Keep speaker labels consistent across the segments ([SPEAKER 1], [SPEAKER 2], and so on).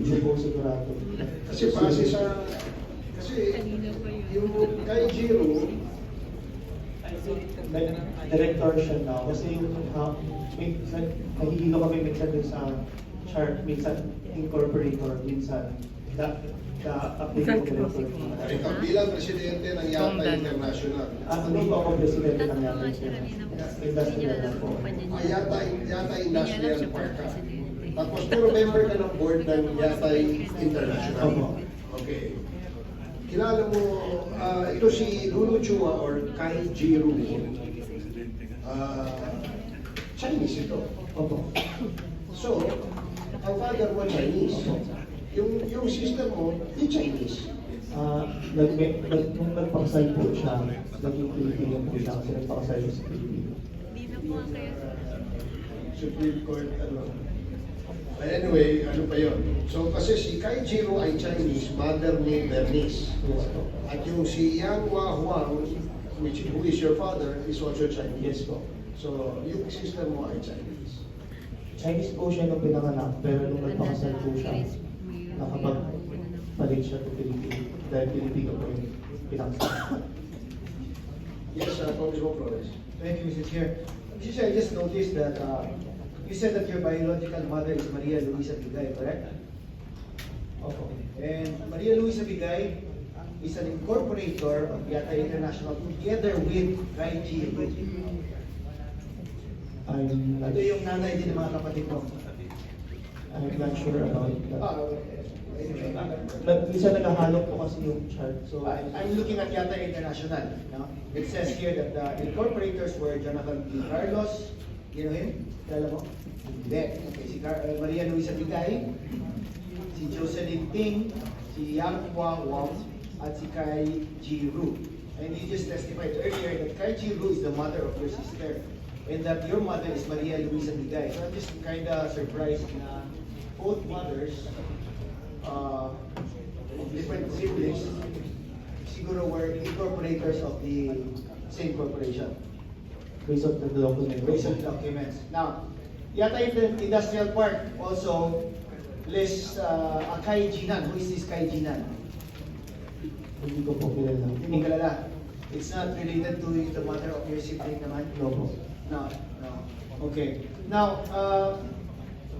[SPEAKER 1] Hindi po sigurado.
[SPEAKER 2] Kasi base sa... Kasi yung kay Jiro,
[SPEAKER 1] Director siya now. Kasi yung nahihilo kami minsan dun sa chart, minsan incorporator, minsan update ko director.
[SPEAKER 2] ikaw bilang presidente ng Yata International.
[SPEAKER 1] Hindi po ako presidente ng Yata Industrial lang po.
[SPEAKER 2] Yata Industrial Park ka. Tapos puro member ka ng board ng Yata International.
[SPEAKER 1] Opo.
[SPEAKER 2] Okay. Kilala mo, ito si Lulu Chua or Kai Jiru. Chinese ito.
[SPEAKER 1] Opo.
[SPEAKER 2] So, ang father mo Chinese. Yung sister mo, di Chinese.
[SPEAKER 1] Nung nagpakasal po siya, naging Pilipino po siya kasi nagpakasal siya sa Pilipino.
[SPEAKER 2] Supreme Court, ano. Anyway, ano pa yun? So, kasi si Kai Jiro ay Chinese, mother ni Bernice.
[SPEAKER 1] Yes po.
[SPEAKER 2] At yung si Yang Hua Huang, who is your father, is also Chinese.
[SPEAKER 1] Yes po.
[SPEAKER 2] So, yung sister mo ay Chinese.
[SPEAKER 1] Chinese po siya nung pinanganak, pero nung nagpakasal po siya, nakapagpalit siya ng Pilipino. Dahil Pilipino po yung pinakasal.
[SPEAKER 2] Yes, Congressman Flores.
[SPEAKER 3] Thank you, Mr. Chair. Mr. Chair, I just noticed that you said that your biological mother is Maria Luisa Bigay, correct?
[SPEAKER 1] Opo.
[SPEAKER 3] And Maria Luisa Bigay is an incorporator of Yata International together with Kai Ji. Ito yung nanay din ng mga kapatid mo.
[SPEAKER 1] I'm not sure about that.
[SPEAKER 3] Anyway,
[SPEAKER 1] Minsan naghahalok po kasi yung chart. So,
[SPEAKER 3] I'm looking at Yata International. No? It says here that the incorporators were Jonathan P. Carlos. You know him? Kala mo? Hindi. Okay, si Maria Luisa Bigay, si Jocelyn Ting, si Yang Hua Wang, at si Kai Ji Ru. And you just testified earlier that Kai Ji Ru is the mother of your sister and that your mother is Maria Luisa Bigay. So I'm just kind of surprised na both mothers of different siblings siguro were incorporators of the same corporation.
[SPEAKER 1] based on the document.
[SPEAKER 3] Based on documents. Now, Yata Industrial Park also lists a Kai Jinan. Who is this Kai Jinan?
[SPEAKER 1] Hindi ko po kilala.
[SPEAKER 3] Hindi mo kilala. It's not related to the mother of your sibling naman?
[SPEAKER 1] No po.
[SPEAKER 3] No, no. Okay. Now,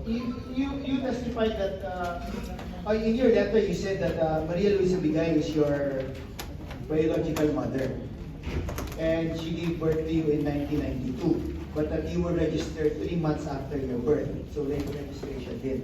[SPEAKER 3] you testified that in your letter you said that Maria Luisa Bigay is your biological mother, and she gave birth to you in 1992, but that you were registered 3 months after your birth, so late registration din.